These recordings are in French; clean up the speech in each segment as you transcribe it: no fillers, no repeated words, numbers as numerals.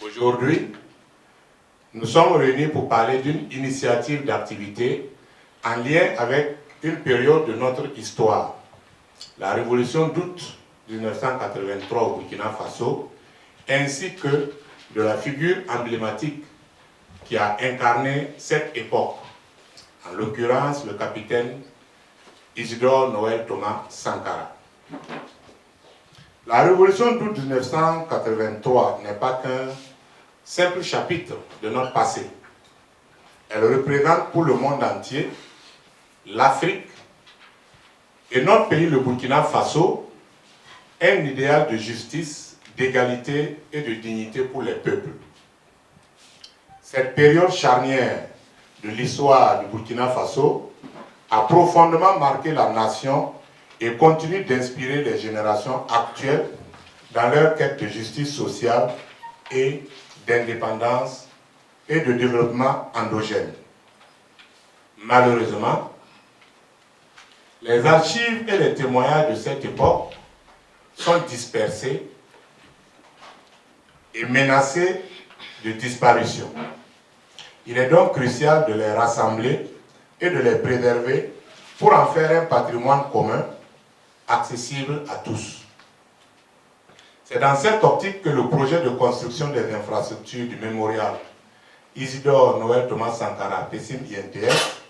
Aujourd'hui, nous sommes réunis pour parler d'une initiative d'activité en lien avec une période de notre histoire, la révolution d'août 1983 au Burkina Faso, ainsi que de la figure emblématique qui a incarné cette époque, en l'occurrence le capitaine Isidore Noël Thomas Sankara. La révolution d'août 1983 n'est pas qu'un simple chapitre de notre passé. Elle représente pour le monde entier l'Afrique et notre pays, le Burkina Faso, un idéal de justice, d'égalité et de dignité pour les peuples. Cette période charnière de l'histoire du Burkina Faso a profondément marqué la nation et continue d'inspirer les générations actuelles dans leur quête de justice sociale et d'indépendance et de développement endogène. Malheureusement, les archives et les témoignages de cette époque sont dispersés et menacés de disparition. Il est donc crucial de les rassembler et de les préserver pour en faire un patrimoine commun, accessible à tous. C'est dans cette optique que le projet de construction des infrastructures du mémorial Isidore Noël Thomas Sankara, PECIM-INTS,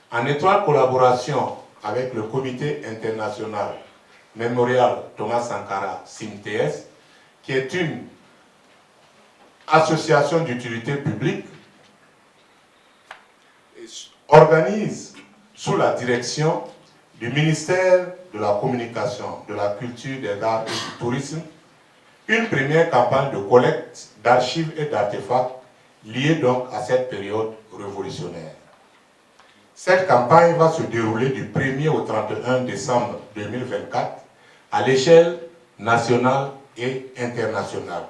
en étroite collaboration avec le Comité international Mémorial Thomas Sankara, CIMTS, qui est une association d'utilité publique, organise sous la direction du ministère de la Communication, de la Culture, des Arts et du Tourisme, une première campagne de collecte d'archives et d'artefacts liés donc à cette période révolutionnaire. Cette campagne va se dérouler du 1er au 31 décembre 2024 à l'échelle nationale et internationale.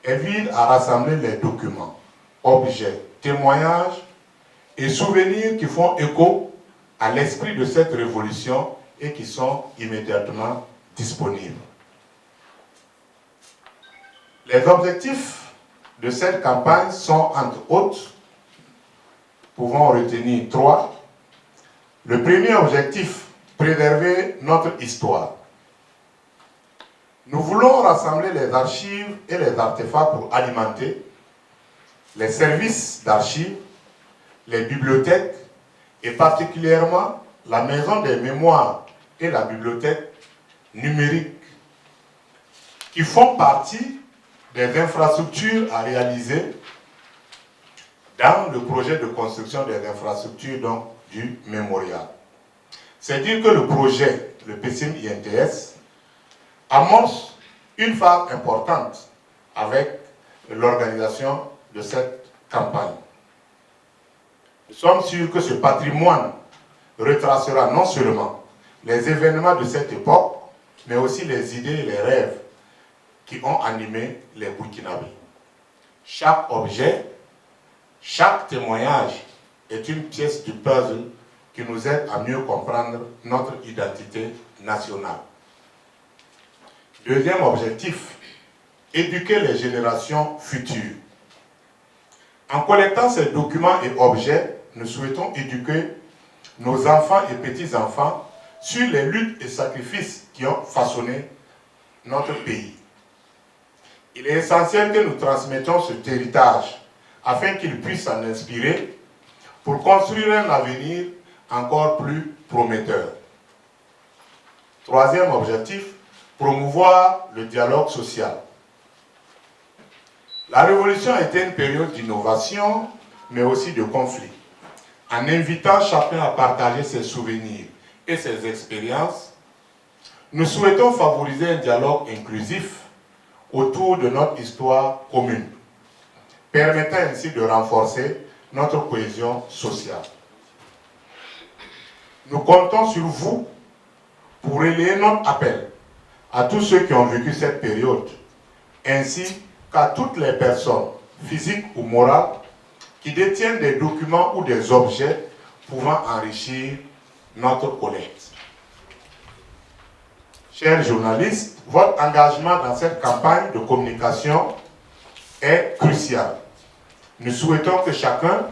Elle vise à rassembler les documents, objets, témoignages et souvenirs qui font écho à l'esprit de cette révolution et qui sont immédiatement disponibles. Les objectifs de cette campagne sont, entre autres, pouvons retenir 3. Le premier objectif, préserver notre histoire. Nous voulons rassembler les archives et les artefacts pour alimenter les services d'archives, les bibliothèques et particulièrement la Maison des Mémoires et la bibliothèque numérique qui font partie des infrastructures à réaliser dans le projet de construction des infrastructures donc, du mémorial. C'est dire que le projet, le PECIM-INTS, amorce une phase importante avec l'organisation de cette campagne. Nous sommes sûrs que ce patrimoine retracera non seulement les événements de cette époque, mais aussi les idées et les rêves qui ont animé les Burkinabés. Chaque objet, chaque témoignage est une pièce du puzzle qui nous aide à mieux comprendre notre identité nationale. Deuxième objectif, éduquer les générations futures. En collectant ces documents et objets, nous souhaitons éduquer nos enfants et petits-enfants sur les luttes et sacrifices qui ont façonné notre pays. Il est essentiel que nous transmettions cet héritage afin qu'ils puissent s'en inspirer pour construire un avenir encore plus prometteur. Troisième objectif, promouvoir le dialogue social. La révolution a été une période d'innovation, mais aussi de conflit. En invitant chacun à partager ses souvenirs et ses expériences, nous souhaitons favoriser un dialogue inclusif autour de notre histoire commune, permettant ainsi de renforcer notre cohésion sociale. Nous comptons sur vous pour relayer notre appel à tous ceux qui ont vécu cette période, ainsi qu'à toutes les personnes, physiques ou morales, qui détiennent des documents ou des objets pouvant enrichir notre collecte. Chers journalistes, votre engagement dans cette campagne de communication est crucial. Nous souhaitons que chacun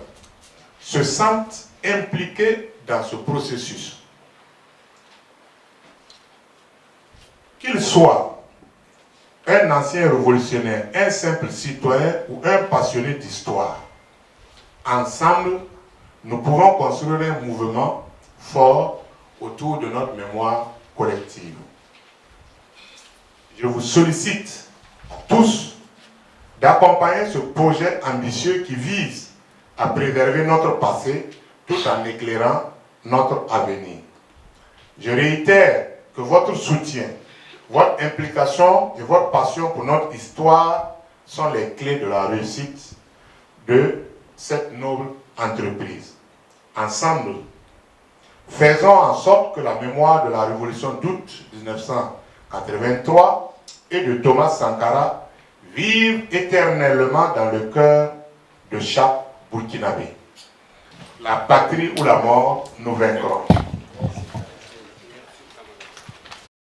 se sente impliqué dans ce processus. Qu'il soit un ancien révolutionnaire, un simple citoyen ou un passionné d'histoire, ensemble, nous pouvons construire un mouvement fort autour de notre mémoire collective. Je vous sollicite à tous d'accompagner ce projet ambitieux qui vise à préserver notre passé tout en éclairant notre avenir. Je réitère que votre soutien, votre implication et votre passion pour notre histoire sont les clés de la réussite de cette noble entreprise. Ensemble, faisons en sorte que la mémoire de la révolution d'août 1983 et de Thomas Sankara vive éternellement dans le cœur de chaque Burkinabé. La patrie ou la mort, nous vaincrons.